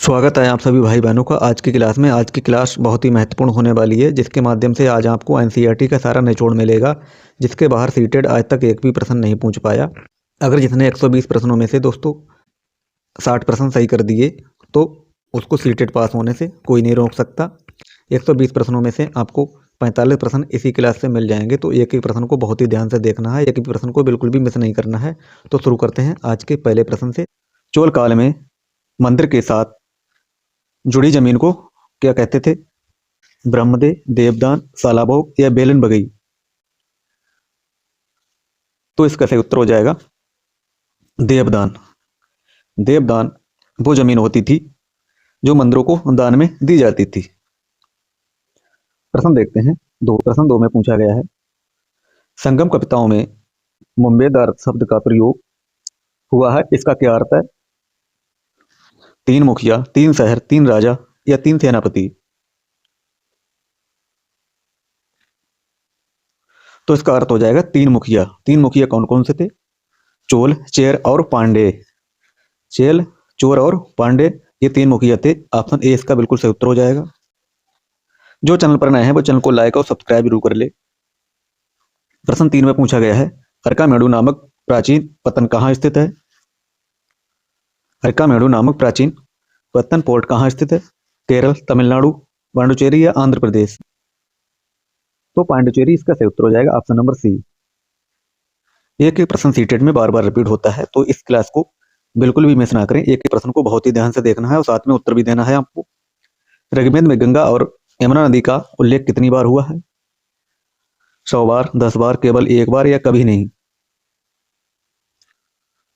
स्वागत है आप सभी भाई बहनों का आज की क्लास में। आज की क्लास बहुत ही महत्वपूर्ण होने वाली है, जिसके माध्यम से आज आपको एनसीईआरटी का सारा निचोड़ मिलेगा, जिसके बाहर सीटेड आज तक एक भी प्रश्न नहीं पूछ पाया। अगर जिसने 120 प्रश्नों में से दोस्तों 60 प्रश्न सही कर दिए तो उसको सीटेड पास होने से कोई नहीं रोक सकता। 120 प्रश्नों में से आपको 45 प्रश्न इसी क्लास से मिल जाएंगे, तो एक एक प्रश्न को बहुत ही ध्यान से देखना है, एक भी प्रश्न को बिल्कुल भी मिस नहीं करना है। तो शुरू करते हैं आज के पहले प्रश्न से। चोल काल में मंदिर के साथ जुड़ी जमीन को क्या कहते थे? ब्रह्मदेव, देवदान, सालाभोग या बेलन बगई? तो इसका सही उत्तर हो जाएगा देवदान। देवदान वो जमीन होती थी जो मंदिरों को दान में दी जाती थी। प्रश्न देखते हैं प्रश्न दो में पूछा गया है, संगम कविताओं में मुंबेदार शब्द का प्रयोग हुआ है, इसका क्या अर्थ है? 3 मुखिया, 3 शहर, 3 राजा या 3 सेनापति? तो इसका अर्थ हो जाएगा 3 मुखिया। 3 मुखिया कौन कौन से थे? चोल, चेर और पांडे। चेल, चोर और पांडे ये 3 मुखिया थे। ऑप्शन ए इसका बिल्कुल सही उत्तर हो जाएगा। जो चैनल पर नए हैं वो चैनल को लाइक और सब्सक्राइब जरूर कर ले। प्रश्न 3 में पूछा गया है, अर्कामेडु नामक प्राचीन पत्तन कहाँ स्थित है? अर्कामेडु नामक प्राचीन पत्तन पोर्ट कहाँ स्थित है? केरल, तमिलनाडु, पांडुचेरी या आंध्र प्रदेश? तो पांडुचेरी इसका सही उत्तर हो जाएगा, ऑप्शन नंबर सी। एक एक प्रश्न सीटेड में बार बार रिपीट होता है, तो इस क्लास को बिल्कुल भी मिस ना करें। एक एक प्रश्न को बहुत ही ध्यान से देखना है और साथ में उत्तर भी देना है आपको। ऋग्वेद में गंगा और यमुना नदी का उल्लेख कितनी बार हुआ है? 100 बार, 10 बार, केवल एक बार या कभी नहीं?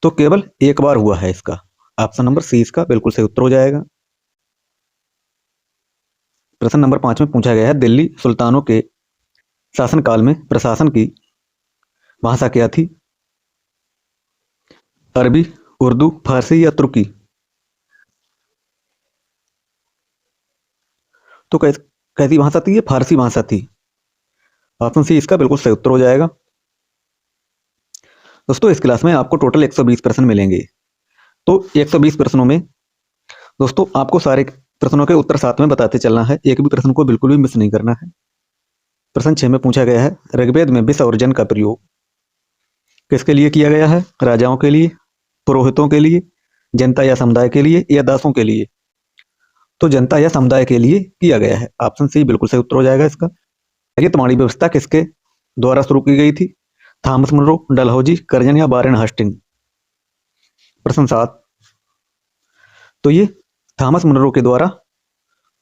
तो केवल एक बार हुआ है, इसका ऑप्शन नंबर सी इसका बिल्कुल सही उत्तर हो जाएगा। प्रश्न नंबर 5 में पूछा गया है, दिल्ली सुल्तानों के शासनकाल में प्रशासन की भाषा क्या थी? अरबी, उर्दू, फारसी या तुर्की? तो कैसी भाषा थी? ये फारसी भाषा थी। ऑप्शन सी इसका बिल्कुल सही उत्तर हो जाएगा। दोस्तों इस क्लास में आपको टोटल 120 प्रश्न मिलेंगे। तो 120 प्रश्नों में दोस्तों आपको सारे प्रश्नों के उत्तर साथ में बताते चलना है, एक भी प्रश्न को बिल्कुल भी मिस नहीं करना है। प्रश्न 6 में पूछा गया है, ऋग्वेद में विष और जन का प्रयोग किसके लिए किया गया है? राजाओं के लिए, पुरोहितों के लिए, जनता या समुदाय के लिए या दासों के लिए? तो जनता या समुदाय के लिए किया गया है। ऑप्शन सी बिल्कुल सही उत्तर हो जाएगा इसका। ये तुम्हारी व्यवस्था किसके द्वारा शुरू की गई थी? थॉमस मुनरो, डलहौजी, कर्जन या वारेन हास्टिंग? प्रश्न 7, तो ये थॉमस मुनरो के द्वारा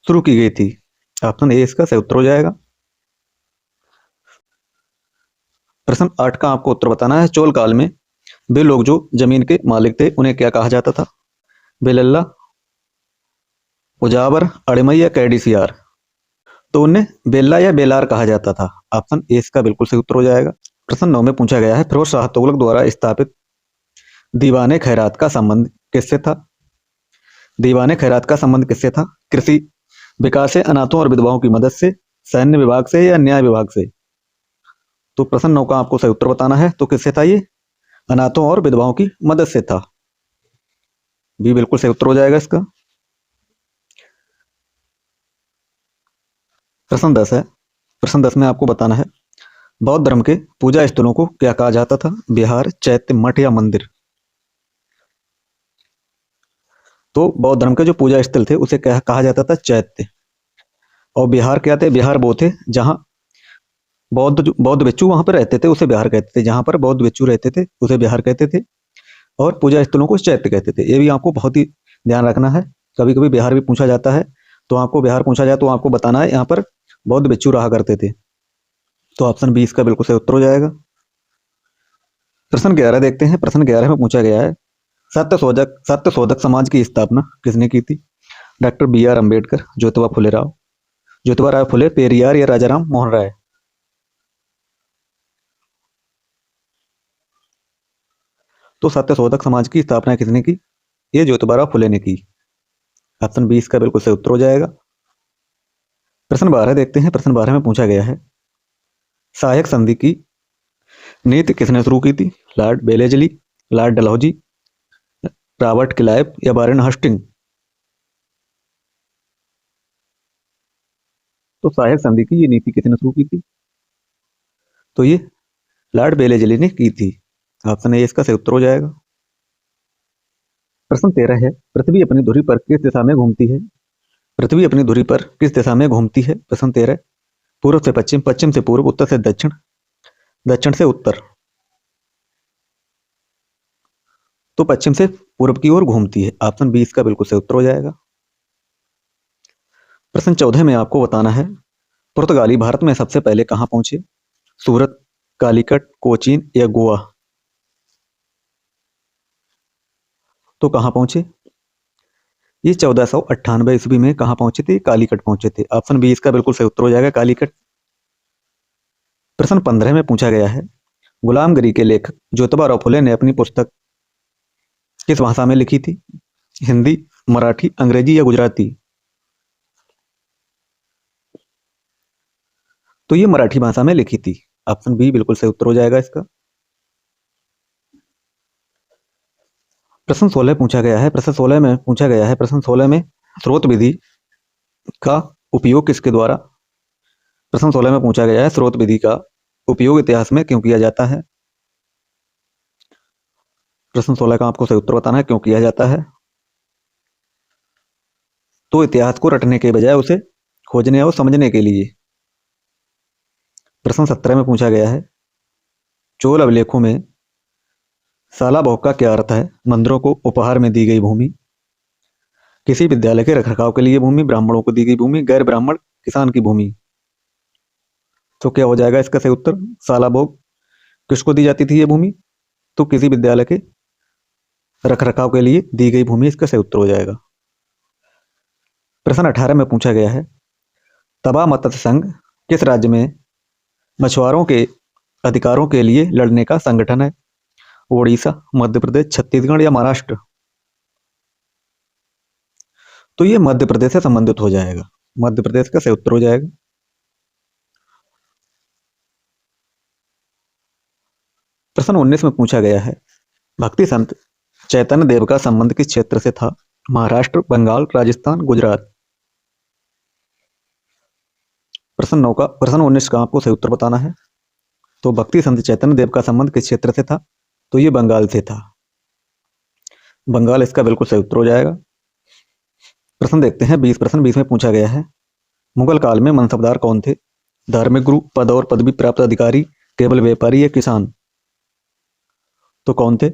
शुरू की गई थी। ऑप्शन ए इसका सही उत्तर हो जाएगा। प्रश्न 8 का आपको उत्तर बताना है, चोल काल में वे लोग जो जमीन के मालिक थे उन्हें क्या कहा जाता था? बेलल्ला, उजावर, अड़मई या कैडिसियार? तो उन्हें बेल्ला या बेलार कहा जाता था। ऑप्शन ए इसका बिल्कुल सही उत्तर हो जाएगा। प्रश्न 9 में पूछा गया है, फिरोज शाह तुगलक द्वारा स्थापित दीवाने खैरात का संबंध किससे था? दीवाने खैरात का संबंध किससे था? कृषि विकास से, अनाथों और विधवाओं की मदद से, सैन्य विभाग से या न्याय विभाग से? तो प्रश्न 9 का आपको सही उत्तर बताना है। तो किससे था ये? अनाथों और विधवाओं की मदद से था। बी बिल्कुल सही उत्तर हो जाएगा इसका। प्रश्न 10 है। प्रश्न 10 में आपको बताना है, बौद्ध धर्म के पूजा स्थलों को क्या कहा जाता था? विहार, चैत्य, मठ या मंदिर? तो बौद्ध धर्म के जो पूजा स्थल थे उसे क्या कहा जाता था? चैत्य। और विहार क्या थे? विहार वो थे जहां बौद्ध भिक्षु वहां पर रहते थे, उसे विहार कहते थे। जहां पर बौद्ध भिक्षु रहते थे उसे विहार कहते थे, और पूजा स्थलों को चैत्य कहते थे। ये भी आपको बहुत ही ध्यान रखना है। कभी कभी बिहार भी पूछा जाता है, तो आपको बिहार पूछा जाए तो आपको बताना है यहाँ पर बौद्ध भिक्षु रहा करते थे। तो ऑप्शन बी इसका बिल्कुल सही उत्तर हो जाएगा। प्रश्न 11 देखते हैं। प्रश्न 11 में पूछा गया है, सत्यशोधक समाज की स्थापना किसने की थी? Doctor B R Ambedkar, Jyotiba Rai Phule, Periyar या राजाराम मोहन राय? तो सत्यशोधक समाज की स्थापना किसने की? ये ज्योतिबा राय फुले ने की। ऑप्शन बी इसका बिल्कुल सही उत्तर हो जाएगा। प्रश्न 12 देखते हैं। प्रश्न 12 में पूछा गया है, सहायक संधि की नीति किसने शुरू की थी? लॉर्ड बेलेजली, लॉर्ड डलहौजी, रॉबर्ट क्लाइव या वारेन हास्टिंग? तो सहायक संधि की ये नीति किसने शुरू की थी? तो ये लॉर्ड बेलेजली ने की थी। ऑप्शन ए इसका सही उत्तर हो जाएगा। प्रश्न 13 है, पृथ्वी अपनी धुरी पर किस दिशा में घूमती है? पृथ्वी अपनी धुरी पर किस दिशा में घूमती है? प्रश्न 13, पूर्व से पश्चिम, पश्चिम से पूर्व, उत्तर से दक्षिण, दक्षिण से उत्तर। तो पश्चिम से पूर्व की ओर घूमती है। ऑप्शन बी इसका बिल्कुल सही उत्तर हो जाएगा। प्रश्न 14 में आपको बताना है, पुर्तगाली भारत में सबसे पहले कहां पहुंचे? सूरत, कालीकट, कोचीन या गोवा? तो कहां पहुंचे? ये 1498 ईस्वी में कहां पहुंचे थे? कालीकट पहुंचे थे। ऑप्शन बी इसका बिल्कुल सही उत्तर हो जाएगा, कालीकट। प्रश्न 15 में पूछा गया है, गुलामगिरी के लेखक ज्योतिबा फुले ने अपनी पुस्तक किस भाषा में लिखी थी? हिंदी, मराठी, अंग्रेजी या गुजराती? तो ये मराठी भाषा में लिखी थी। ऑप्शन बी बिल्कुल सही उत्तर हो जाएगा इसका। प्रश्न 16 पूछा गया है, प्रश्न 16 में पूछा गया है, प्रश्न 16 में स्रोत विधि का उपयोग किसके द्वारा? प्रश्न 16 में पूछा गया है, स्रोत विधि का उपयोग इतिहास में क्यों किया जाता है? प्रश्न 16 का आपको सही उत्तर बताना है, क्यों किया जाता है। तो इतिहास को रटने के बजाय उसे खोजने और समझने के लिए। प्रश्न 17 में पूछा गया है, चोल अभिलेखों में साला भोग का क्या अर्थ है? मंदिरों को उपहार में दी गई भूमि, किसी विद्यालय के रखरखाव के लिए भूमि, ब्राह्मणों को दी गई भूमि, गैर ब्राह्मण किसान की भूमि। तो क्या हो जाएगा इसका सही उत्तर? साला भोग किसको दी जाती थी ये भूमि? तो किसी विद्यालय के रखरखाव के लिए दी गई भूमि इसका सही उत्तर हो जाएगा। प्रश्न 18 में पूछा गया है, तबा मत्स्य संघ किस राज्य में मछुआरों के अधिकारों के लिए लड़ने का संगठन है? ओडिशा, मध्य प्रदेश, छत्तीसगढ़ या महाराष्ट्र? तो ये मध्य प्रदेश से संबंधित हो जाएगा। मध्य प्रदेश का सही उत्तर हो जाएगा। प्रश्न 19 में पूछा गया है, भक्ति संत चैतन्य देव का संबंध किस क्षेत्र से था? महाराष्ट्र, बंगाल, राजस्थान, गुजरात? प्रश्न 19 का आपको सही उत्तर बताना है। तो भक्ति संत चैतन्य देव का संबंध किस क्षेत्र से था? तो ये बंगाल से था। बंगाल इसका बिल्कुल सही उत्तर हो जाएगा। प्रश्न देखते हैं 20। प्रश्न 20 में पूछा गया है, मुगल काल में मनसबदार कौन थे? धार्मिक गुरु, पद और पदवी प्राप्त अधिकारी, केवल व्यापारी या किसान? तो कौन थे?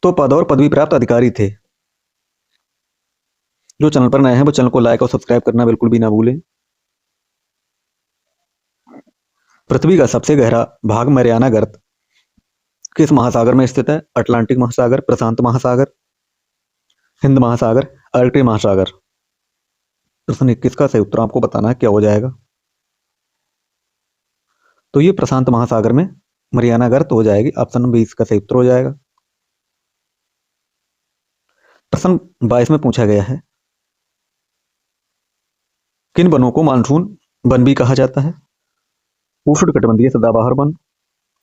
तो पद और पदवी प्राप्त अधिकारी थे। जो चैनल पर नए हैं वो चैनल को लाइक और सब्सक्राइब करना बिल्कुल भी ना भूलें। पृथ्वी का सबसे गहरा भाग मैरियाना गर्त किस महासागर में स्थित है? अटलांटिक महासागर, प्रशांत महासागर, हिंद महासागर, आर्कटिक महासागर? प्रश्न 21 का सही उत्तर आपको बताना है, क्या हो जाएगा? तो ये प्रशांत महासागर में मरियाना गर्त हो जाएगी। ऑप्शन बी इसका सही उत्तर हो जाएगा। प्रश्न 22 में पूछा गया है, किन वनों को मानसून वन भी कहा जाता है? उष्णकटिबंधीय सदाबहार वन,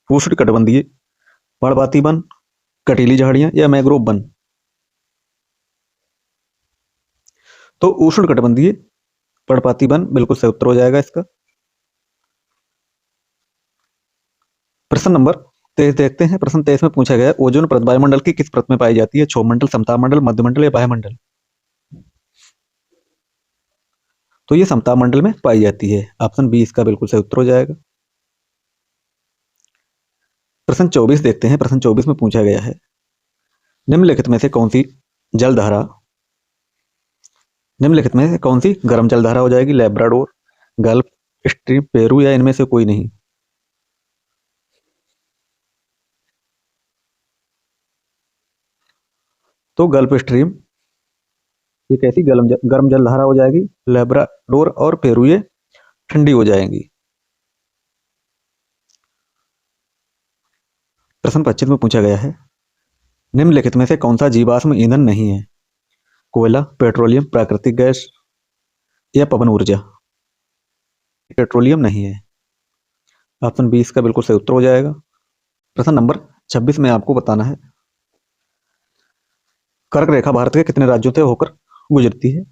उष्णकटिबंधीय पर्णपाती वन, कटीली झाड़ियां या मैंग्रोव वन? तो उष्णकटिबंधीय पर्णपाती वन बिल्कुल सही उत्तर हो जाएगा इसका। प्रश्न नंबर 23 देखते हैं। प्रश्न 23 में पूछा गया है, ओजोन परत वायुमंडल की किस परत में पाई जाती है? क्षोभमंडल, समताप मंडल, मध्यमंडल या वायुमंडल? तो ये समताप मंडल में पाई जाती है। ऑप्शन बी इसका बिल्कुल सही उत्तर हो जाएगा। प्रश्न 24 देखते हैं। प्रश्न 24 में पूछा गया है, निम्नलिखित में से कौन सी जलधारा निम्नलिखित में से कौन सी गर्म जलधारा हो जाएगी? लैब्राडोर, गल्फ स्ट्रीम, पेरू या इनमें से कोई नहीं? तो गल्फ स्ट्रीम ये कैसी गर्म जलधारा हो जाएगी? लैब्राडोर और पेरू ये ठंडी हो जाएंगी। प्रश्न 25 में पूछा गया है, निम्नलिखित में से कौन सा जीवाश्म ईंधन नहीं है? कोयला, पेट्रोलियम, प्राकृतिक गैस या पवन ऊर्जा? पेट्रोलियम नहीं है। ऑप्शन बी इसका बिल्कुल सही उत्तर हो जाएगा। प्रश्न नंबर 26 में आपको बताना है, कर्क रेखा भारत के कितने राज्यों से होकर गुजरती है?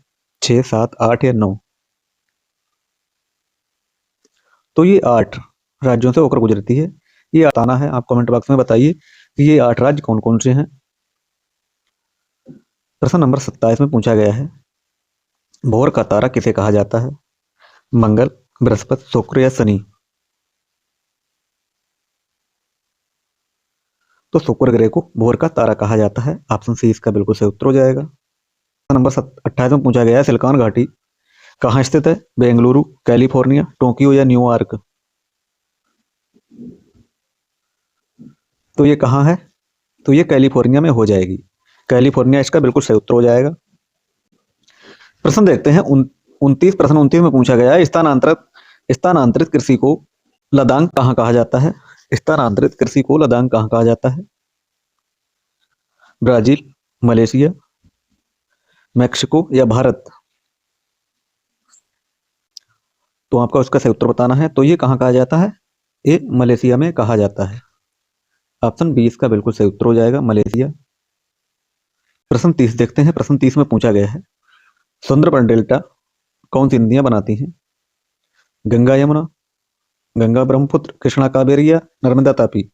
6, 7, 8 या 9? तो ये 8 राज्यों से होकर गुजरती है। ये बताना है, आप कमेंट बॉक्स में बताइए कि ये 8 राज्य कौन कौन से हैं। प्रश्न नंबर 27 में पूछा गया है, भोर का तारा किसे कहा जाता है? मंगल, बृहस्पति, शुक्र या शनि? तो शुक्र ग्रह को भोर का तारा कहा जाता है। ऑप्शन सी इसका बिल्कुल सही उत्तर हो जाएगा। नंबर 28 में पूछा गया है, सिलिकॉन घाटी कहाँ स्थित है? बेंगलुरु, कैलिफोर्निया, टोक्यो या न्यूयॉर्क? तो ये कहाँ है? तो ये कैलिफोर्निया में हो जाएगी। कैलिफोर्निया इसका बिल्कुल सही उत्तर हो जाएगा। प्रश्न देखते हैं 29 में पूछा गया है, स्थानांतरित कृषि को लदाख कहाँ कहा जाता है? स्थानांतरित कृषि को लदाख कहाँ कहा जाता है? ब्राजील, मलेशिया, मैक्सिको या भारत? तो आपका उसका सही उत्तर बताना है। तो ये कहाँ कहा जाता है? ये मलेशिया में कहा जाता है। ऑप्शन बी इसका बिल्कुल सही उत्तर हो जाएगा, मलेशिया। प्रश्न 30 देखते हैं। प्रश्न 30 में पूछा गया है, सुंदरबन डेल्टा कौन सी नदियां बनाती हैं? गंगा यमुना, गंगा ब्रह्मपुत्र, कृष्णा कावेरी या नर्मदा तापी?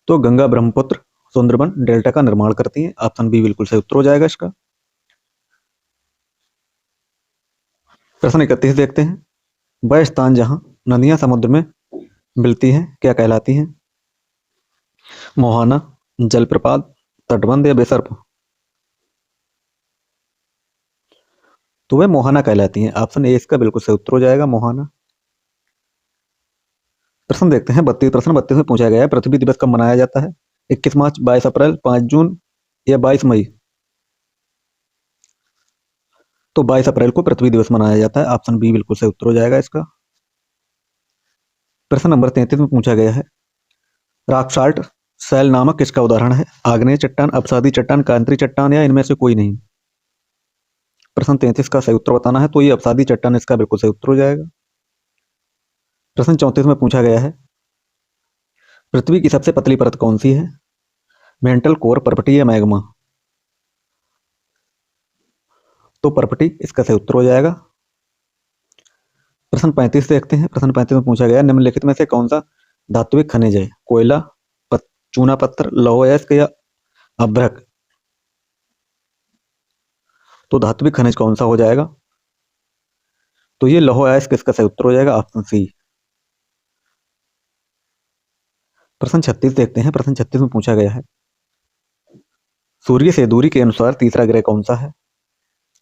तो गंगा ब्रह्मपुत्र सुंदरबन डेल्टा का निर्माण करती हैं। ऑप्शन बी बिल्कुल सही उत्तर हो जाएगा इसका। प्रश्न 31 देखते हैं, वह स्थान जहां नदियां समुद्र में मिलती हैं क्या कहलाती हैं? मोहाना, जलप्रपात, तटबंध या बेसर्प? तो वह मोहाना कहलाती हैं। ऑप्शन ए इसका बिल्कुल सही उत्तर हो जाएगा, मोहाना। प्रश्न देखते हैं 32 में पूछा गया है, पृथ्वी दिवस कब मनाया जाता है? 21 मार्च, 22 अप्रैल, 5 जून या 22 मई? तो 22 अप्रैल को पृथ्वी दिवस मनाया जाता है। ऑप्शन बी बिल्कुल सही उत्तर हो जाएगा इसका। प्रश्न नंबर 33 में पूछा गया है, रॉक साल्ट शैल नामक किसका उदाहरण है? आग्नेय चट्टान, अपसादी चट्टान, कांतरी चट्टान या इनमें से कोई नहीं? प्रश्न 33 का सही उत्तर बताना है। तो ये अपसादी चट्टान इसका बिल्कुल सही उत्तर हो जाएगा। प्रश्न 34 में पूछा गया है, पृथ्वी की सबसे पतली परत कौन सी है? मेंटल कोर, पर्पटी या मैग्मा? तो पर्पटी इसका सही उत्तर हो जाएगा। प्रश्न 35 देखते हैं। प्रश्न 35 में पूछा गया, निम्नलिखित में से कौन सा धात्विक खनिज है? कोयला, चूना पत्थर, लौह अयस्क या अभ्रक? तो धात्विक खनिज कौन सा हो जाएगा? तो ये लौह अयस्क इसका सही उत्तर हो जाएगा, ऑप्शन सी। प्रश्न 36 देखते हैं। प्रश्न 36 में पूछा गया है, सूर्य से दूरी के अनुसार तीसरा ग्रह कौन सा है?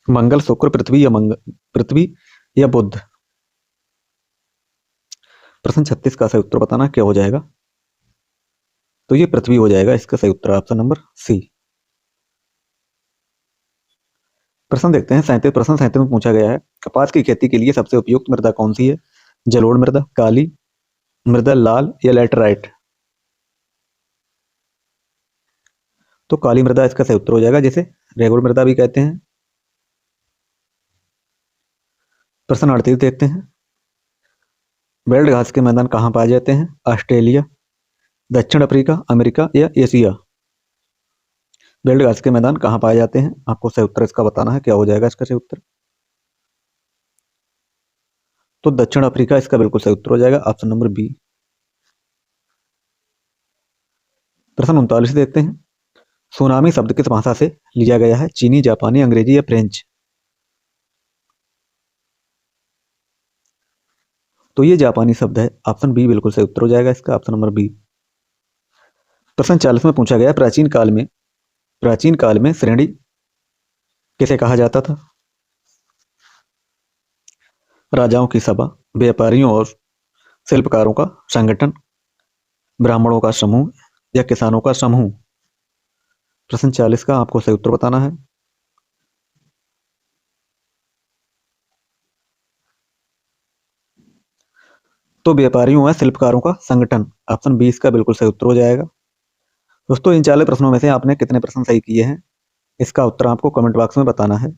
मंगल, शुक्र, पृथ्वी या बुध? प्रश्न 36 का सही उत्तर बताना क्या हो जाएगा? तो ये पृथ्वी हो जाएगा, इसका सही उत्तर ऑप्शन नंबर सी। प्रश्न देखते हैं 37। प्रश्न 37 में पूछा गया है, कपास की खेती के लिए सबसे उपयुक्त मृदा कौन सी है? जलोढ़ मृदा, काली मृदा, लाल या लैटराइट? तो काली मृदा इसका सही उत्तर हो जाएगा, जिसे रेगुड़ मृदा भी कहते हैं। प्रश्न 38 देखते हैं, बेल्ट घास के मैदान कहाँ पाए जाते हैं? ऑस्ट्रेलिया, दक्षिण अफ्रीका, अमेरिका या एशिया? बेल्ट घास के मैदान कहाँ पाए जाते हैं? आपको सही उत्तर इसका बताना है, क्या हो जाएगा इसका सही उत्तर? तो दक्षिण अफ्रीका इसका बिल्कुल सही उत्तर हो जाएगा, ऑप्शन नंबर बी। प्रश्न 39 देखते हैं, सुनामी शब्द किस भाषा से लिया गया है? चीनी, जापानी, अंग्रेजी या फ्रेंच? तो ये जापानी शब्द है। ऑप्शन बी बिल्कुल सही उत्तर हो जाएगा इसका, ऑप्शन नंबर बी। प्रश्न 40 में पूछा गया, प्राचीन काल में श्रेणी किसे कहा जाता था? राजाओं की सभा, व्यापारियों और शिल्पकारों का संगठन, ब्राह्मणों का समूह या किसानों का समूह? प्रश्न 40 का आपको सही उत्तर बताना है। तो व्यापारियों या शिल्पकारों का संगठन, ऑप्शन बी इसका बिल्कुल सही उत्तर हो जाएगा। दोस्तों, इन 40 प्रश्नों में से आपने कितने प्रश्न सही किए हैं, इसका उत्तर आपको कमेंट बॉक्स में बताना है।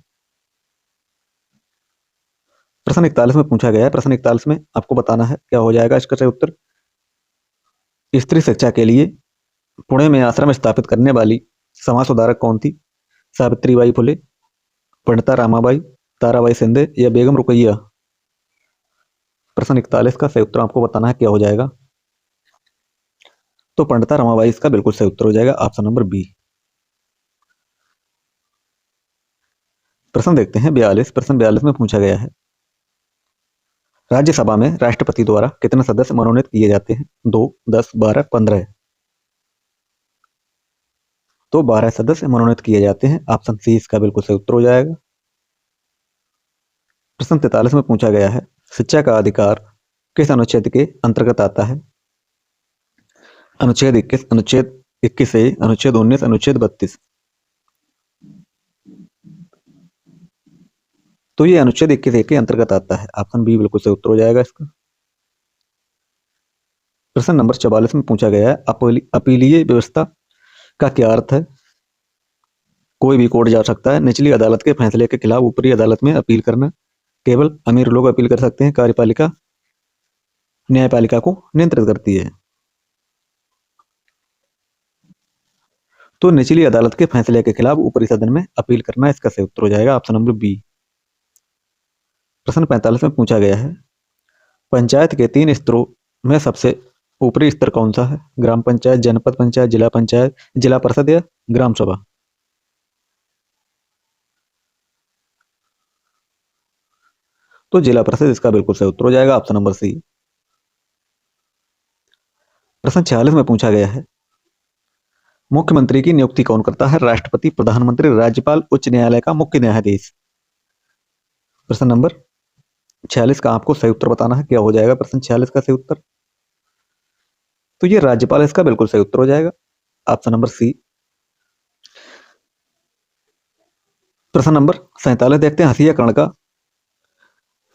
प्रश्न 41 में पूछा गया है। प्रश्न 41 में आपको बताना है क्या हो जाएगा इसका सही उत्तर। स्त्री शिक्षा के लिए पुणे में आश्रम स्थापित करने वाली समाज सुधारक कौन थी? सावित्रीबाई फुले, पंडिता रामाबाई, ताराबाई शिंदे या बेगम रुकैया? प्रश्न 41 का सही उत्तर आपको बताना है, क्या हो जाएगा? तो पंडिता रमाबाई इसका बिल्कुल सही उत्तर हो जाएगा, ऑप्शन नंबर बी। प्रश्न देखते हैं 42। प्रश्न 42 में पूछा गया है, राज्यसभा में राष्ट्रपति द्वारा कितने सदस्य मनोनीत किए जाते हैं? 2, 10, 12, 15? तो 12 सदस्य मनोनीत किए जाते हैं, ऑप्शन सी इसका बिल्कुल सही उत्तर हो जाएगा। प्रश्न 43 में पूछा गया है, शिक्षा का अधिकार किस अनुच्छेद के अंतर्गत आता है? अनुच्छेद 21, अनुच्छेद 21A, अनुच्छेद 19, अनुच्छेद 32? तो ये अनुच्छेद 21A के अंतर्गत आता है, ऑप्शन बी बिल्कुल सही उत्तर हो जाएगा इसका। प्रश्न नंबर 44 में पूछा गया है, अपीलीय व्यवस्था का क्या अर्थ है? कोई भी कोर्ट जा सकता है, निचली अदालत के फैसले के खिलाफ ऊपरी अदालत में अपील करना, केवल अमीर लोग अपील कर सकते हैं, कार्यपालिका न्यायपालिका को नियंत्रित करती है। तो निचली अदालत के फैसले के खिलाफ ऊपरी सदन में अपील करना इसका सही उत्तर हो जाएगा, ऑप्शन नंबर बी। प्रश्न 45 में पूछा गया है, पंचायत के 3 स्तरों में सबसे ऊपरी स्तर कौन सा है? ग्राम पंचायत, जनपद पंचायत, जिला परिषद या ग्राम सभा? तो जिला परिषद इसका बिल्कुल सही उत्तर हो जाएगा, ऑप्शन नंबर सी। प्रश्न 46 में पूछा गया है, मुख्यमंत्री की नियुक्ति कौन करता है? राष्ट्रपति, प्रधानमंत्री, राज्यपाल, उच्च न्यायालय का मुख्य न्यायाधीश? प्रश्न नंबर 46 का आपको सही उत्तर बताना है, क्या हो जाएगा प्रश्न 46 का सही उत्तर? तो ये राज्यपाल इसका बिल्कुल सही उत्तर हो जाएगा, ऑप्शन नंबर सी। प्रश्न नंबर 47 देखते हैं, हथियाकरण का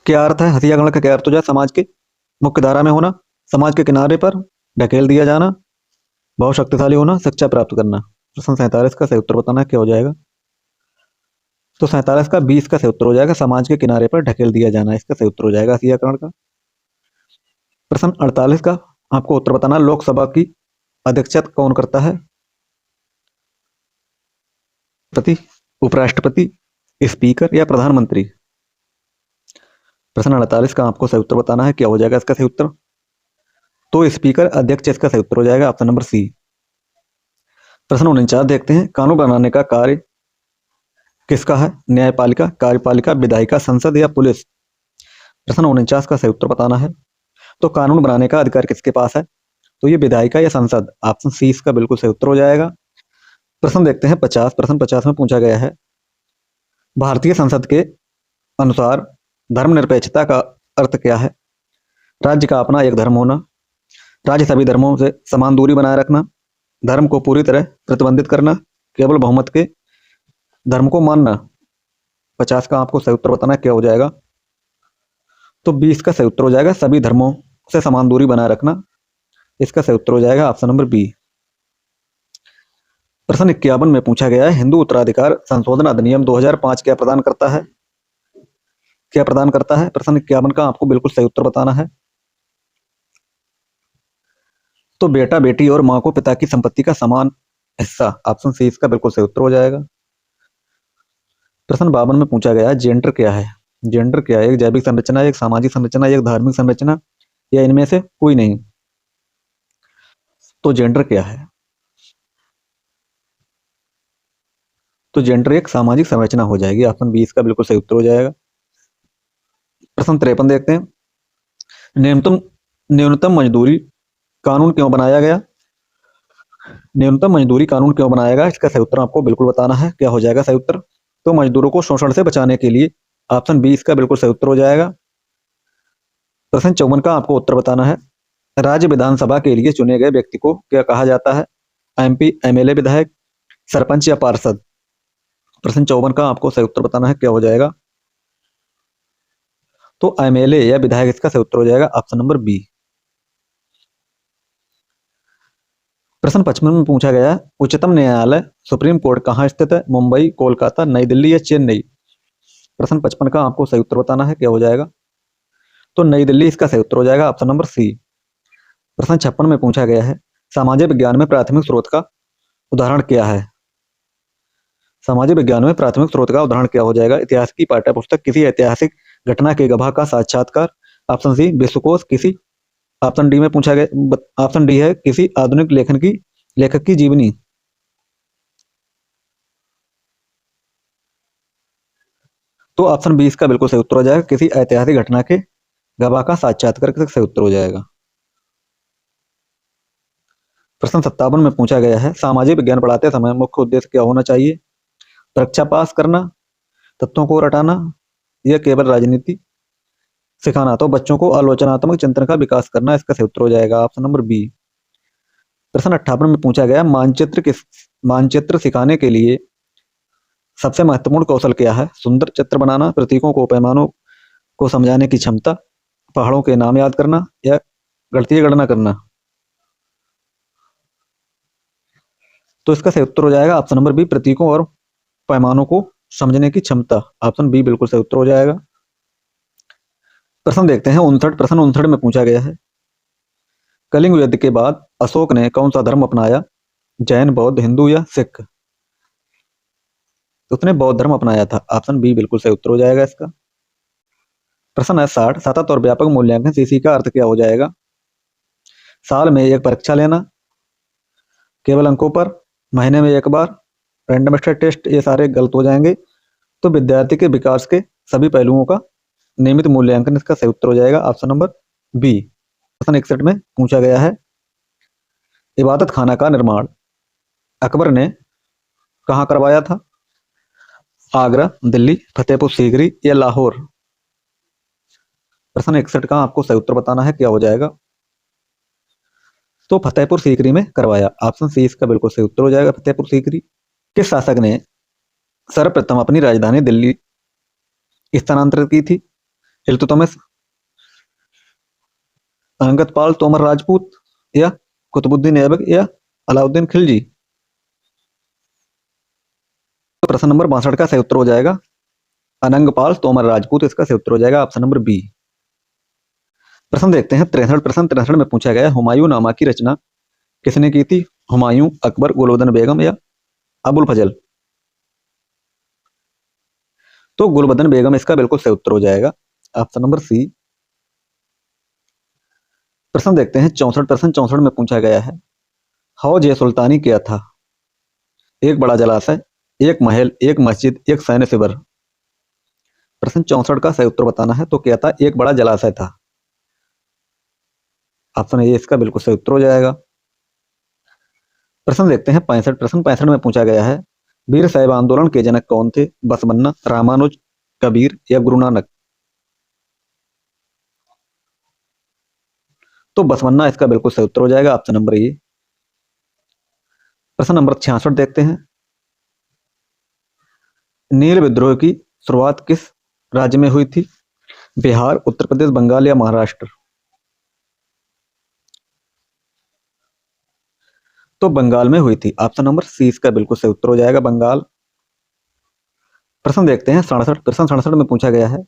क्या अर्थ है? हथियाकरण का क्या अर्थ हो जाए? समाज के मुख्य धारा में होना, समाज के किनारे पर ढकेल दिया जाना, बहुत शक्तिशाली होना, शिक्षा प्राप्त करना? प्रश्न 47 का सही उत्तर बताना है, क्या हो जाएगा? तो 47 का 20 का सही उत्तर हो जाएगा, समाज के किनारे पर ढकेल दिया जाना इसका सही उत्तर हो जाएगा हथियाकरण का। प्रश्न 48 का आपको उत्तर बताना, लोकसभा की अध्यक्षता कौन करता है? प्रति, उपराष्ट्रपति, स्पीकर या प्रधानमंत्री? प्रश्न 48 का आपको सही उत्तर बताना है, क्या हो जाएगा इसका सही उत्तर? तो स्पीकर अध्यक्ष इसका सही उत्तर हो जाएगा, ऑप्शन नंबर सी। प्रश्न 49 देखते हैं, कानून बनाने का कार्य किसका है? न्यायपालिका, कार्यपालिका, विधायिका, संसद या पुलिस? प्रश्न 49 का सही उत्तर बताना है। तो कानून बनाने का अधिकार किसके पास है? तो ये विधायिका या संसद, ऑप्शन सी इसका बिल्कुल सही उत्तर हो जाएगा। प्रश्न देखते हैं 50। प्रश्न 50 में पूछा गया है, भारतीय संसद के अनुसार धर्मनिरपेक्षता का अर्थ क्या है? राज्य का अपना एक धर्म होना, राज्य सभी धर्मों से समान दूरी बनाए रखना, धर्म को पूरी तरह प्रतिबंधित करना, केवल बहुमत के धर्म को मानना? 50 का आपको सही उत्तर बताना है, क्या हो जाएगा? तो 20 का सही उत्तर हो जाएगा, सभी धर्मों से समान दूरी बनाए रखना, इसका सही उत्तर हो जाएगा, ऑप्शन नंबर बी। प्रश्न 51 में पूछा गया है, हिंदू उत्तराधिकार संशोधन अधिनियम 2005 क्या प्रदान करता है? क्या प्रदान करता है? प्रश्न 51 का आपको बिल्कुल सही उत्तर बताना है। तो बेटा बेटी और मां को पिता की संपत्ति का समान हिस्सा, ऑप्शन सी इसका बिल्कुल सही उत्तर हो जाएगा। प्रश्न 52 में पूछा गया है, जेंडर क्या है? जेंडर क्या है? एक जैविक संरचना, एक सामाजिक संरचना, एक धार्मिक संरचना या इनमें से कोई नहीं? तो जेंडर क्या है? तो जेंडर एक सामाजिक संरचना हो जाएगी, ऑप्शन बी इसका बिल्कुल सही उत्तर हो जाएगा। प्रश्न 53 देखते हैं, न्यूनतम न्यूनतम मजदूरी कानून क्यों बनाया गया? न्यूनतम मजदूरी कानून क्यों बनाया गया, इसका सही उत्तर आपको बिल्कुल बताना है, क्या हो जाएगा सही उत्तर? तो मजदूरों को शोषण से बचाने के लिए, ऑप्शन बी इसका बिल्कुल सही उत्तर हो जाएगा। प्रश्न 54 का आपको उत्तर बताना है, राज्य विधानसभा के लिए चुने गए व्यक्ति को क्या कहा जाता है? एमपी, एमएलए, विधायक, सरपंच या पार्षद? प्रश्न 54 का आपको सही उत्तर बताना है, क्या हो जाएगा? तो एमएलए या विधायक इसका सही उत्तर हो जाएगा, ऑप्शन नंबर बी। प्रश्न 55 में पूछा गया, उच्चतम न्यायालय सुप्रीम कोर्ट कहाँ स्थित है? मुंबई, कोलकाता, नई दिल्ली या चेन्नई? प्रश्न 55 का आपको सही उत्तर बताना है, क्या हो जाएगा? तो नई दिल्ली इसका सही उत्तर हो जाएगा, ऑप्शन नंबर सी। प्रश्न 56 में पूछा गया है, सामाजिक विज्ञान में प्राथमिक स्रोत का उदाहरण क्या है? सामाजिक विज्ञान में प्राथमिक स्रोत का उदाहरण क्या हो जाएगा? इतिहास की पाठ्यपुस्तक, किसी ऐतिहासिक घटना के गवाह का साक्षात्कार, ऑप्शन सी विश्वकोश, किसी ऑप्शन डी में पूछा गया, ऑप्शन डी है किसी आधुनिक लेखक की जीवनी। तो ऑप्शन बी इसका बिल्कुल सही उत्तर हो जाएगा, किसी ऐतिहासिक घटना के गवाह का साक्षात्कार का सही उत्तर हो जाएगा। प्रश्न 57 में पूछा गया है, सामाजिक विज्ञान पढ़ाते समय मुख्य उद्देश्य क्या होना चाहिए? परीक्षा पास करना, तथ्यों को रटाना, या केवल राजनीति सिखाना? तो बच्चों को आलोचनात्मक चिंतन का विकास करना इसका सही उत्तर हो जाएगा, ऑप्शन नंबर बी। प्रश्न 58 में पूछा गया, मानचित्र सिखाने के लिए सबसे महत्वपूर्ण कौशल क्या है? सुंदर चित्र बनाना, प्रतीकों को पैमानों को समझाने की क्षमता, पहाड़ों के नाम याद करना, या गणितीय गणना करना? तो इसका सही उत्तर हो जाएगा ऑप्शन नंबर बी, प्रतीकों और पैमानों को समझने की क्षमता। ऑप्शन बी बिल्कुल सही उत्तर हो जाएगा। प्रश्न देखते हैं 59। प्रश्न 59 में पूछा गया है, कलिंग युद्ध के बाद अशोक ने कौन सा धर्म अपनाया? जैन, बौद्ध, हिंदू या सिख? उसने बौद्ध धर्म अपनाया था, ऑप्शन बी बिल्कुल सही उत्तर हो जाएगा इसका। प्रश्न है 60। सतत और व्यापक मूल्यांकन सीसी का अर्थ क्या हो जाएगा? साल में एक परीक्षा लेना, केवल अंकों पर, महीने में एक बार, रैंडम टेस्ट, ये सारे गलत हो जाएंगे। तो विद्यार्थी के विकास के सभी पहलुओं का नियमित मूल्यांकन इसका सही उत्तर हो जाएगा, ऑप्शन नंबर बी। प्रश्न 61 में पूछा गया है, इबादत खाना का निर्माण अकबर ने कहाँ करवाया था? आगरा, दिल्ली, फतेहपुर सीकरी या लाहौर? प्रश्न 61 का आपको सही उत्तर बताना है, क्या हो जाएगा? तो फतेहपुर सीकरी में करवाया, ऑप्शन सी इसका बिल्कुल सही उत्तर हो जाएगा, फतेहपुर सीकरी। किस शासक ने सर्वप्रथम अपनी राजधानी दिल्ली स्थानांतरित की थी? इल्तुतमिश, अंगदपाल तोमर राजपूत, या कुतुबुद्दीन ऐबक, या अलाउद्दीन खिलजी? तो प्रश्न नंबर 62 का सही उत्तर हो जाएगा अनंगपाल तोमर राजपूत, इसका सही उत्तर हो जाएगा ऑप्शन नंबर बी। प्रश्न देखते हैं 63। प्रश्न 63 में पूछा गया, हुमायूं नामा की रचना किसने की थी? हुमायूं, अकबर, गुलबदन बेगम या अबुल फजल? तो गुलबदन बेगम इसका बिल्कुल सही उत्तर हो जाएगा, ऑप्शन नंबर सी। प्रश्न देखते हैं 64। प्रश्न 64 में पूछा गया है, हौज ए सुल्तानी क्या था? एक बड़ा जलाशय, एक महल, एक मस्जिद, एक सैन्य शिविर? प्रश्न 64 का सही उत्तर बताना है, तो क्या था? एक बड़ा जलाशय था, ऑप्शन ए इसका बिल्कुल सही उत्तर हो जाएगा। प्रश्न देखते हैं 65। प्रश्न 65 में पूछा गया है, वीर साहिब आंदोलन के जनक कौन थे? बसवन्ना, रामानुज, कबीर या गुरु नानक? तो बसवन्ना इसका बिल्कुल सही उत्तर हो जाएगा, ऑप्शन नंबर ए। प्रश्न नंबर 66 देखते हैं, नील विद्रोह की शुरुआत किस राज्य में हुई थी? बिहार, उत्तर प्रदेश, बंगाल या महाराष्ट्र? तो बंगाल में हुई थी, ऑप्शन नंबर सी इसका बिल्कुल सही उत्तर हो जाएगा, बंगाल। प्रश्न देखते हैं 67। प्रश्न 67 में पूछा गया है,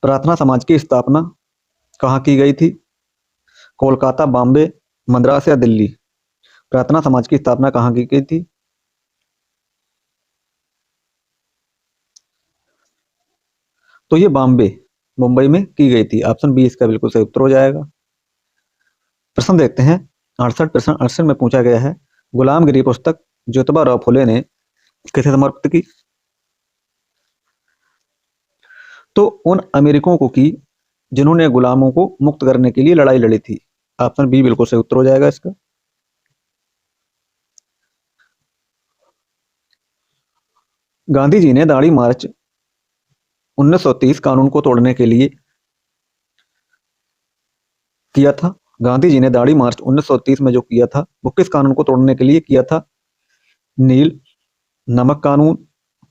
प्रार्थना समाज की स्थापना कहाँ की गई थी? कोलकाता, बॉम्बे, मद्रास या दिल्ली? प्रार्थना समाज की स्थापना कहाँ की गई थी? तो ये बॉम्बे, मुंबई में की गई थी, ऑप्शन बी इसका बिल्कुल सही उत्तर हो जाएगा। प्रश्न देखते हैं 68। प्रश्न 68 में पूछा गया है, गुलामगिरी पुस्तक ज्योतिबा राव फुले ने किसे समर्पित की? तो उन अमेरिकों को की जिन्होंने गुलामों को मुक्त करने के लिए लड़ाई लड़ी थी, ऑप्शन बी बिल्कुल सही उत्तर हो जाएगा इसका। गांधी जी ने दाढ़ी मार्च 1930 कानून को तोड़ने के लिए किया था। गांधी जी ने दाढ़ी मार्च 1930 में जो किया था, वो किस कानून को तोड़ने के लिए किया था? नील, नमक कानून,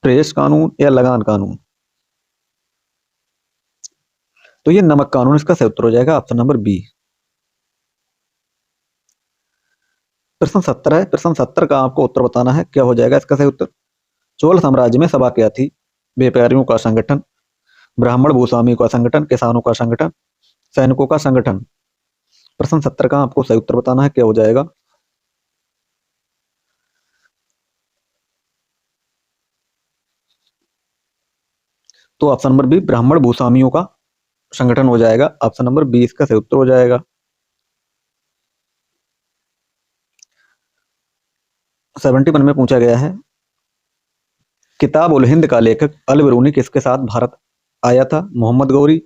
प्रेस कानून या लगान कानून? तो ये नमक कानून इसका सही उत्तर हो जाएगा, ऑप्शन नंबर बी। प्रश्न 70 है। प्रश्न 70 का आपको उत्तर बताना है, क्या हो जाएगा इसका सही उत्तर? चोल साम्राज्य में सभा क्या थी? व्यापारियों का संगठन, ब्राह्मण भूस्वामी का संगठन, किसानों का संगठन, सैनिकों का संगठन? प्रश्न 70 का आपको सही उत्तर बताना है, क्या हो जाएगा? तो ऑप्शन नंबर बी ब्राह्मण भूस्वामियों का संगठन हो जाएगा। ऑप्शन नंबर बी इसका सही उत्तर हो जाएगा। 71 में पूछा गया है, किताब उल हिंद का लेखक अल बिरूनी किसके साथ भारत आया था? मोहम्मद गौरी,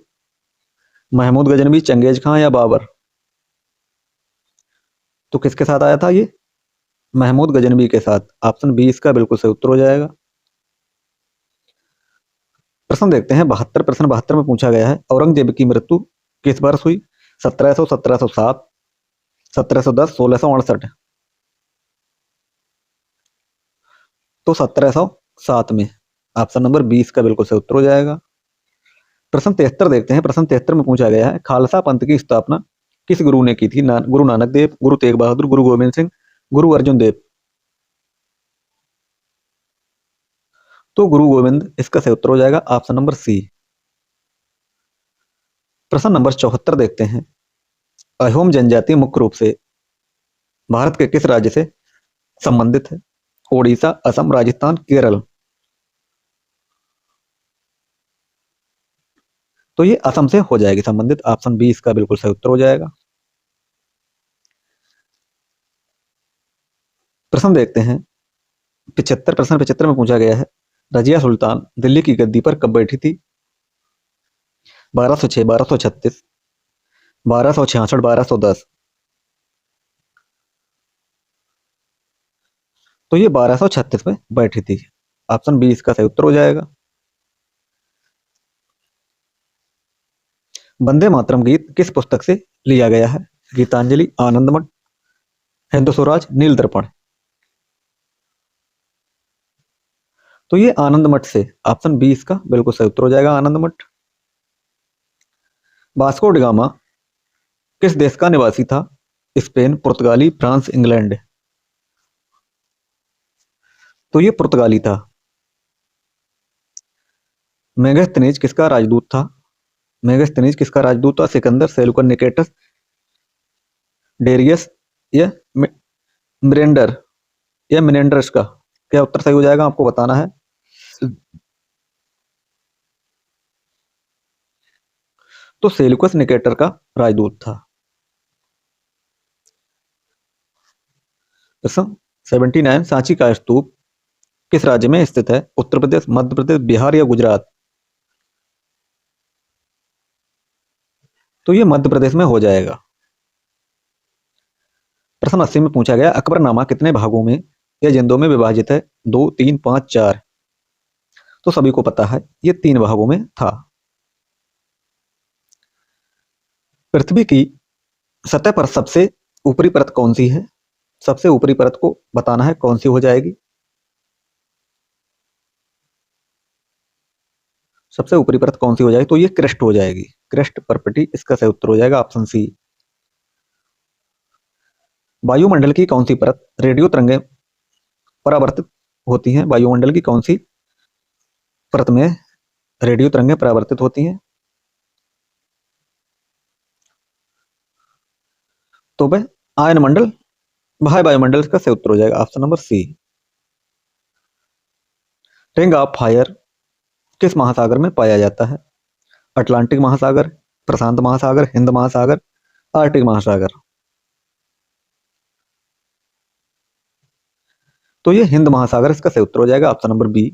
महमूद गजनवी, चंगेज खां या बाबर? तो किसके साथ आया था ये? महमूद गजनवी के साथ। ऑप्शन बी इसका बिल्कुल सही उत्तर हो जाएगा। प्रश्न देखते हैं 72। प्रश्न 72 में पूछा गया है, औरंगजेब की मृत्यु किस वर्ष हुई? 1700, 1707, 1710, 1668? तो 1707 में। ऑप्शन नंबर 20 का बिल्कुल सही उत्तर हो जाएगा। प्रश्न 73 देखते हैं। प्रश्न 73 में पूछा गया है, खालसा पंथ की स्थापना किस गुरु ने की थी? गुरु नानक देव, गुरु तेग बहादुर, गुरु गोविंद सिंह, गुरु अर्जुन देव? तो गुरु गोविंद इसका सही उत्तर हो जाएगा। Option number C. प्रश्न नंबर 74 देखते हैं, अहोम जनजाति मुख्य रूप से भारत के किस राज्य से संबंधित है? ओडिशा, असम, राजस्थान, केरल? तो ये असम से हो जाएगी संबंधित। ऑप्शन बी इसका बिल्कुल सही उत्तर हो जाएगा। प्रश्न देखते हैं 75। प्रश्न 75 में पूछा गया है, रजिया सुल्तान दिल्ली की गद्दी पर कब बैठी थी? 1206, 1236, 1266, 1210? तो ये 1236 में बैठी थी। ऑप्शन बी इसका सही उत्तर हो जाएगा। वंदे मातरम गीत किस पुस्तक से लिया गया है? गीतांजलि, आनंदमठ, हिंदू स्वराज, नील दर्पण? तो ये आनंदमठ से। ऑप्शन बी इसका बिल्कुल सही उत्तर हो जाएगा, आनंदमठ। वास्को डिगामा किस देश का निवासी था? स्पेन, पुर्तगाली, फ्रांस, इंग्लैंड? तो ये पुर्तगाली था। मेगास्थनीज किसका राजदूत था? मेगास्थनीज किसका राजदूत था? सिकंदर, सेलुकस, निकेटस, डेरियस या मिरेंडर या मिनेंडर्स का? क्या उत्तर सही हो जाएगा आपको बताना है। तो सेलुकस निकेटर का राजदूत था। प्रश्न 79, सांची का स्तूप किस राज्य में स्थित है? उत्तर प्रदेश, मध्य प्रदेश, बिहार या गुजरात? तो ये मध्य प्रदेश में हो जाएगा। प्रश्न 80 में पूछा गया, अकबरनामा कितने भागों में या जिंदों में विभाजित है? 2, 3, 5, 4? तो सभी को पता है ये 3 भागों में था। पृथ्वी की सतह पर सबसे ऊपरी परत कौन सी है? सबसे ऊपरी परत को बताना है, कौन सी हो जाएगी? सबसे ऊपरी परत कौन सी हो जाएगी? तो ये क्रेस्ट हो जाएगी। क्रेस्ट परपेटी इसका सही उत्तर हो जाएगा, ऑप्शन सी। वायुमंडल की कौन सी परत रेडियो तरंगें परावर्तित होती हैं? वायुमंडल की कौन सी परत में रेडियो तरंगें परावर्तित होती हैं? तो वह आयन मंडल, बाह्य वायुमंडल इसका सही उत्तर हो जाएगा, option number C. Ring of fire किस महासागर में पाया जाता है? अटलांटिक महासागर, प्रशांत महासागर, हिंद महासागर, आर्टिक महासागर? तो ये हिंद महासागर इसका सही उत्तर हो जाएगा, ऑप्शन नंबर बी।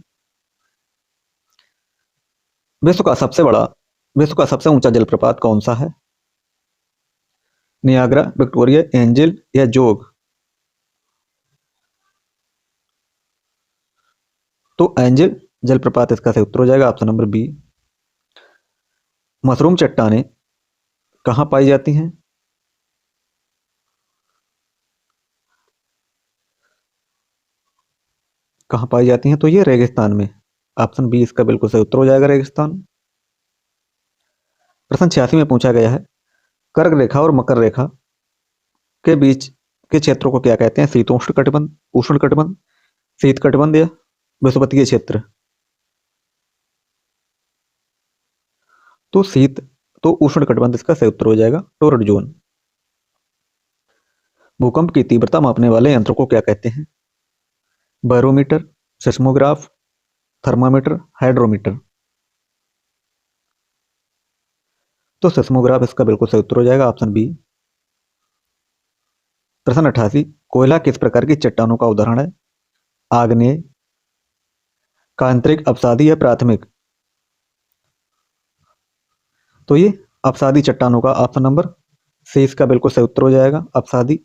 विश्व का सबसे बड़ा, विश्व का सबसे ऊंचा जलप्रपात कौन सा है? नियाग्रा, विक्टोरिया, एंजल या जोग? तो एंजल जलप्रपात इसका सही उत्तर हो जाएगा, ऑप्शन नंबर बी। मशरूम चट्टानें कहाँ पाई जाती हैं? कहाँ पाई जाती हैं? तो ये रेगिस्तान में। ऑप्शन बी इसका बिल्कुल सही उत्तर हो जाएगा, रेगिस्तान। प्रश्न 86 में पूछा गया है, कर्क रेखा और मकर रेखा के बीच के क्षेत्रों को क्या कहते हैं? शीतोष्ण कटिबंध, उष्ण कटिबंध, शीत कटिबंध या विषुवतीय क्षेत्र? तो शीत, तो उष्ण कटिबंध इसका सही उत्तर हो जाएगा, टोरड जोन। भूकंप की तीव्रता मापने वाले यंत्र को क्या कहते हैं? Barometer, seismograph, thermometer, hydrometer? तो सिस्मोग्राफ इसका बिल्कुल सही उत्तर हो जाएगा ऑप्शन बी। प्रश्न 88, कोयला किस प्रकार की चट्टानों का उदाहरण है? आग्नेय, कांतरिक, अपसादी या प्राथमिक? तो ये अपसादी चट्टानों का ऑप्शन नंबर सी इसका बिल्कुल सही उत्तर हो जाएगा, अपसादी।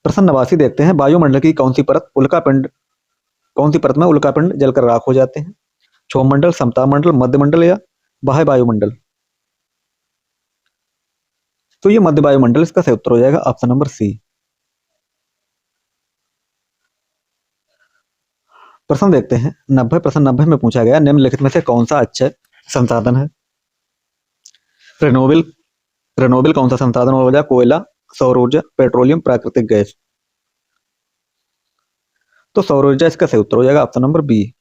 प्रश्न 89 देखते हैं, वायुमंडल की कौन सी परत में उल्कापिंड जलकर राख हो जाते हैं? क्षोभमंडल, समतापमंडल, मध्यमंडल या बाह्य वायुमंडल? तो ये मध्य वायुमंडल इसका सही उत्तर हो जाएगा, ऑप्शन नंबर सी। प्रश्न देखते हैं 90, प्रश्न 90 में पूछा गया, निम्नलिखित में से कौन सा अक्षय संसाधन है? रेनोबल रेनोबल कौन सा संसाधन हो गया? कोयला, सौर ऊर्जा, पेट्रोलियम, प्राकृतिक गैस? तो सौर ऊर्जा इसका सही उत्तर हो जाएगा, ऑप्शन नंबर बी।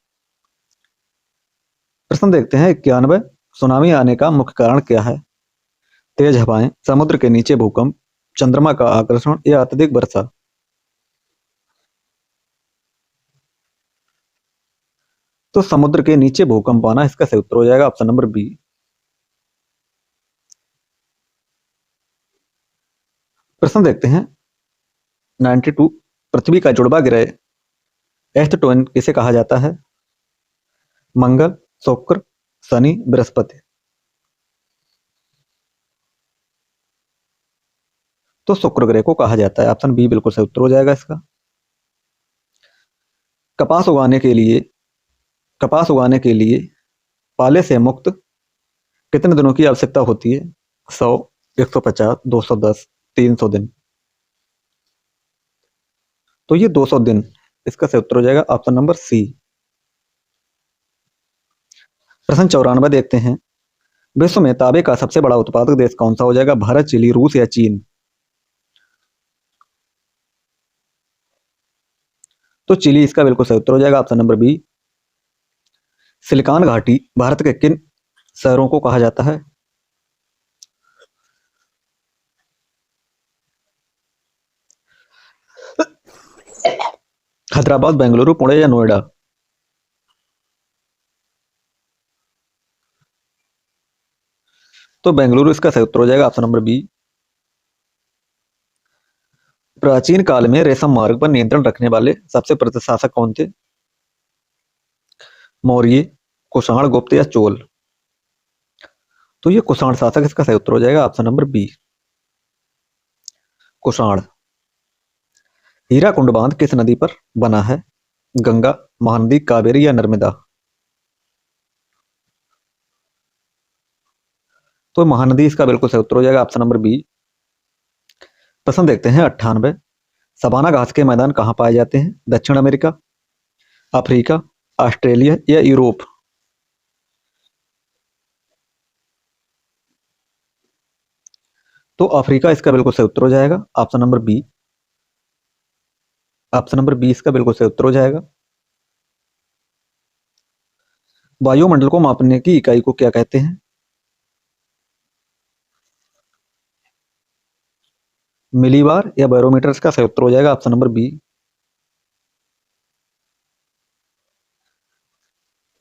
प्रश्न देखते हैं 91, सुनामी आने का मुख्य कारण क्या है? तेज हवाएं, समुद्र के नीचे भूकंप, चंद्रमा का आकर्षण या अत्यधिक वर्षा? तो समुद्र के नीचे भूकंप आना इसका सही उत्तर हो जाएगा, ऑप्शन नंबर बी। प्रश्न देखते हैं 92, पृथ्वी का जुड़वा ग्रह एर्थ ट्विन किसे कहा जाता है? मंगल, शुक्र, शनि, बृहस्पति? तो शुक्र ग्रह को कहा जाता है, ऑप्शन बी बिल्कुल सही उत्तर हो जाएगा इसका। कपास उगाने के लिए कपास उगाने के लिए पाले से मुक्त कितने दिनों की आवश्यकता होती है? 100, 150, 210, 300 दिन? तो ये 200 दिन इसका सही उत्तर हो जाएगा, ऑप्शन नंबर सी। प्रश्न 94 देखते हैं, विश्व में तांबे का सबसे बड़ा उत्पादक देश कौन सा हो जाएगा? भारत, चिली, रूस या चीन? तो चिली इसका बिल्कुल सही उत्तर हो जाएगा, ऑप्शन नंबर बी। सिलिकॉन घाटी भारत के किन शहरों को कहा जाता है? हैदराबाद, बेंगलुरु, पुणे या नोएडा? तो बेंगलुरु इसका सही उत्तर हो जाएगा, ऑप्शन नंबर बी। प्राचीन काल में रेशम मार्ग पर नियंत्रण रखने वाले सबसे प्रसिद्ध शासक कौन थे? मौर्य, कुषाण, गुप्त या चोल? तो ये कुषाण शासक इसका सही उत्तर हो जाएगा, option number B, Kushan. Hirakud बांध किस नदी पर बना है? गंगा, महानदी, कावेरी या नर्मदा? तो महानदी इसका बिल्कुल सही उत्तर हो जाएगा, ऑप्शन नंबर बी। प्रश्न देखते हैं 98, सवाना घास के मैदान कहाँ पाए जाते हैं? दक्षिण अमेरिका, अफ्रीका, ऑस्ट्रेलिया या यूरोप? तो अफ्रीका इसका बिल्कुल सही उत्तर हो जाएगा, option number B. Option number B इसका बिल्कुल सही उत्तर हो जाएगा। वायुमंडल को मापने की इकाई को क्या कहते हैं? मिलीबार या बैरोमीटर इसका सही उत्तर हो जाएगा, ऑप्शन नंबर बी।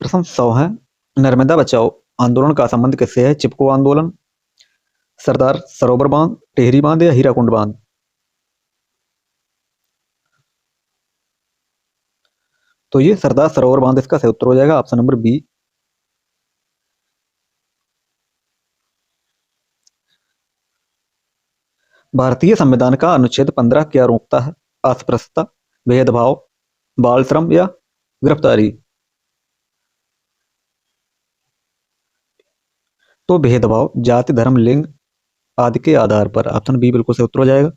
प्रश्न 100 है, नर्मदा बचाओ आंदोलन का संबंध किससे है? चिपको आंदोलन, सरदार सरोवर बांध, टिहरी बांध या हीराकुंड बांध? तो ये सरदार सरोवर बांध इसका सही उत्तर हो जाएगा, ऑप्शन नंबर बी। भारतीय संविधान का अनुच्छेद 15 क्या रोकता है? अस्पृश्यता, भेदभाव, बाल श्रम या गिरफ्तारी? तो भेदभाव जाति, धर्म, लिंग आदि के आधार पर, ऑप्शन बी बिल्कुल सही उत्तर हो जाएगा।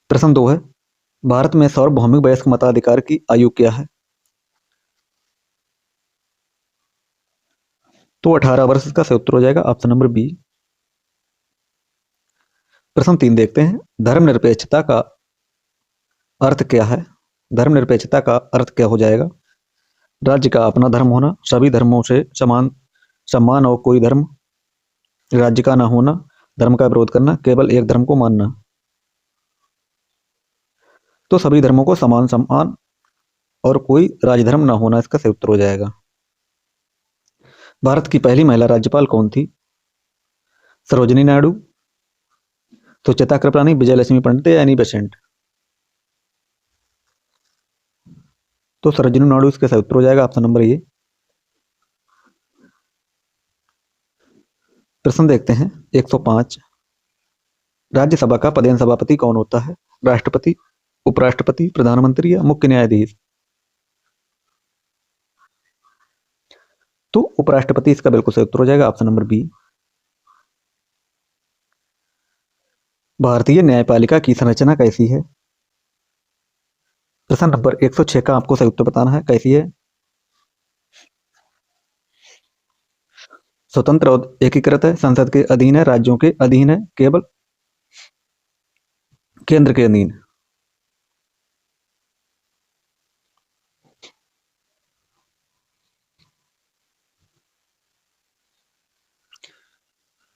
प्रश्न 2 है, भारत में सार्वभौमिक वयस्क मताधिकार की आयु क्या है? तो 18 वर्ष इसका सही उत्तर हो जाएगा, ऑप्शन नंबर बी। प्रश्न 3 देखते हैं, धर्मनिरपेक्षता का अर्थ क्या है? धर्मनिरपेक्षता का अर्थ क्या हो जाएगा? राज्य का अपना धर्म होना, सभी धर्मों से समान सम्मान और कोई धर्म राज्य का ना होना, धर्म का विरोध करना, केवल एक धर्म को मानना? तो सभी धर्मों को समान सम्मान और कोई राजधर्म ना होना इसका सही उत्तर हो जाएगा। भारत की पहली महिला राज्यपाल कौन थी? सरोजिनी नायडू, सुचेता कृपलानी, विजयलक्ष्मी पंडित या एनी बेसेंट? तो सरोजिनी नायडू इसका सही उत्तर हो जाएगा, ऑप्शन नंबर ए। प्रश्न देखते हैं 105। राज्यसभा का पदेन सभापति कौन होता है? राष्ट्रपति, उपराष्ट्रपति, प्रधानमंत्री या मुख्य न्यायाधीश? तो उपराष्ट्रपति इसका बिल्कुल सही उत्तर हो जाएगा, ऑप्शन नंबर बी। भारतीय न्यायपालिका की संरचना कैसी है? प्रश्न नंबर 106 का आपको सही उत्तर बताना है, कैसी है? स्वतंत्र और एकीकृत है, संसद के अधीन है, राज्यों के अधीन है, केवल केंद्र के अधीन?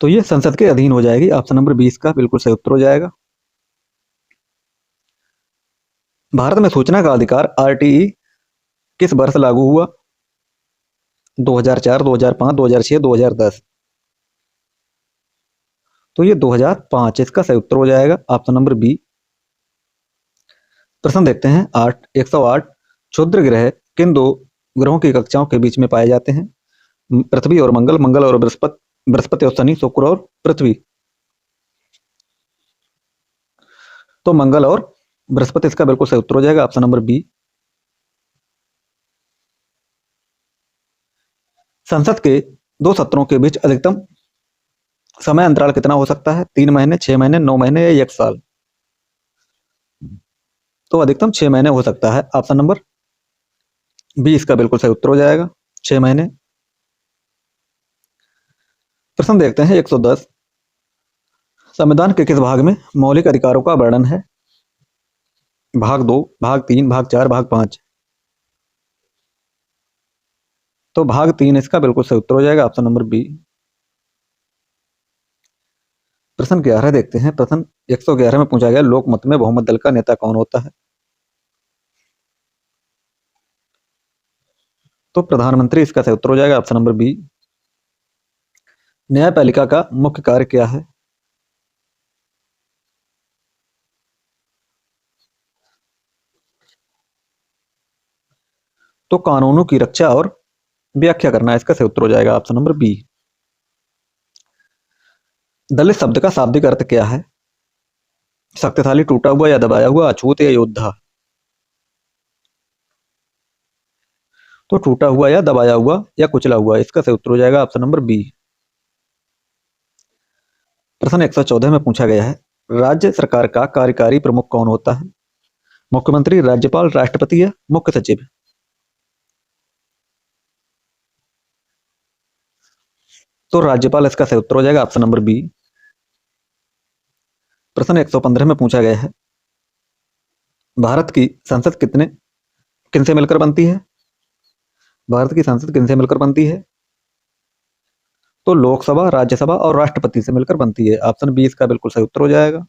तो ये संसद के अधीन हो जाएगी, ऑप्शन नंबर 20 का बिल्कुल सही उत्तर हो जाएगा। भारत में सूचना का अधिकार आरटीई किस वर्ष लागू हुआ? 2004, 2005, 2006, 2010? तो ये 2005 इसका सही उत्तर हो जाएगा, ऑप्शन नंबर बी। प्रश्न देखते हैं 108। क्षुद्र ग्रह किन दो ग्रहों की कक्षाओं के बीच में पाए जाते हैं? पृथ्वी और मंगल, मंगल और बृहस्पति, बृहस्पति और शनि, शुक्र और पृथ्वी? तो मंगल और बृहस्पति इसका बिल्कुल सही उत्तर हो जाएगा, ऑप्शन नंबर बी। संसद के दो सत्रों के बीच अधिकतम समय अंतराल कितना हो सकता है? 3 महीने, 6 महीने, 9 महीने या 1 साल? तो अधिकतम 6 महीने हो सकता है, ऑप्शन नंबर बी इसका बिल्कुल सही उत्तर हो जाएगा, 6 महीने। प्रश्न देखते हैं 110। संविधान के किस भाग में मौलिक अधिकारों का वर्णन है? भाग 2, भाग 3, भाग 4, भाग 5? तो भाग 3 इसका बिल्कुल सही उत्तर हो जाएगा, ऑप्शन नंबर बी। प्रश्न 11 देखते हैं। प्रश्न 111 में पूछा गया, लोकमत में बहुमत दल का नेता कौन होता है? तो प्रधानमंत्री इसका सही उत्तर हो जाएगा, ऑप्शन नंबर बी। न्यायपालिका का मुख्य कार्य क्या है? तो कानूनों की रक्षा और व्याख्या करना, इसका सही उत्तर हो जाएगा, ऑप्शन नंबर बी। दलित शब्द का शाब्दिक अर्थ क्या है? शक्तिशाली, टूटा हुआ या दबाया हुआ, अछूत या योद्धा? तो टूटा हुआ या दबाया हुआ या कुचला हुआ, इसका सही उत्तर हो जाएगा, ऑप्शन नंबर बी। प्रश्न 114 में पूछा गया है, राज्य सरकार का कार्यकारी प्रमुख कौन होता है? मुख्यमंत्री, राज्यपाल, राष्ट्रपति या मुख्य सचिव? तो राज्यपाल इसका सही उत्तर हो जाएगा, ऑप्शन नंबर बी। प्रश्न 115 में पूछा गया है, भारत की संसद किनसे मिलकर बनती है? भारत की संसद किनसे मिलकर बनती है? तो लोकसभा, राज्यसभा और राष्ट्रपति से मिलकर बनती है, ऑप्शन बी इसका बिल्कुल सही उत्तर हो जाएगा।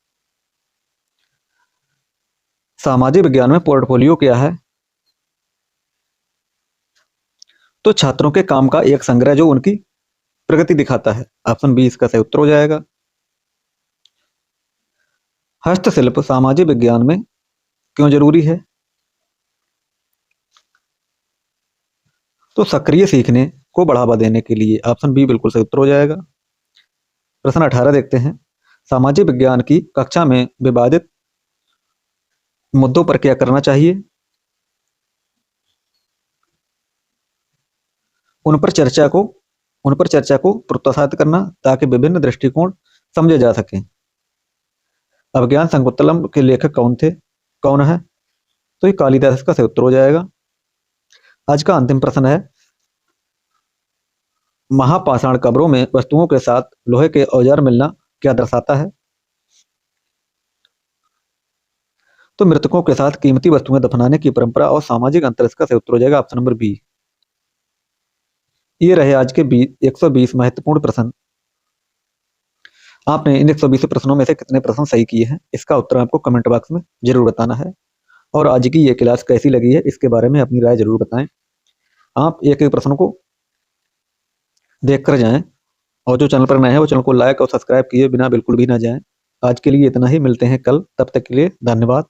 सामाजिक विज्ञान में पोर्टफोलियो क्या है? तो छात्रों के काम का एक संग्रह जो उनकी प्रगति दिखाता है, ऑप्शन बी इसका सही उत्तर हो जाएगा। हस्तशिल्प सामाजिक विज्ञान में क्यों जरूरी है? तो सक्रिय सीखने को बढ़ावा देने के लिए, ऑप्शन बी बिल्कुल सही उत्तर हो जाएगा। प्रश्न 18 देखते हैं, सामाजिक विज्ञान की कक्षा में विवादित मुद्दों पर क्या करना चाहिए? उन पर चर्चा को प्रोत्साहित करना ताकि विभिन्न दृष्टिकोण समझे जा सकें। अभिज्ञान संकुत्तलम के लेखक कौन है? तो ये कालिदास का सही उत्तर हो जाएगा। आज का अंतिम प्रश्न है, महापाषाण कब्रों में वस्तुओं के साथ लोहे के औजार मिलना क्या दर्शाता है? तो मृतकों के साथ कीमती वस्तुएं दफनाने की परंपरा और सामाजिक अंतर, इसका सही उत्तर हो जाएगा, ऑप्शन नंबर बी। ये रहे आज के 120 महत्वपूर्ण प्रश्न। आपने इन 120 प्रश्नों में से कितने प्रश्न सही किए हैं, इसका उत्तर आपको कमेंट बॉक्स में जरूर बताना है। और आज की ये क्लास कैसी लगी है, इसके बारे में अपनी राय जरूर बताएं। आप एक एक प्रश्न को देख कर जाएं। और जो चैनल पर नए हैं वो चैनल को लाइक और सब्सक्राइब किए बिना बिल्कुल भी ना जाएं। आज के लिए इतना ही, मिलते हैं कल, तब तक के लिए धन्यवाद।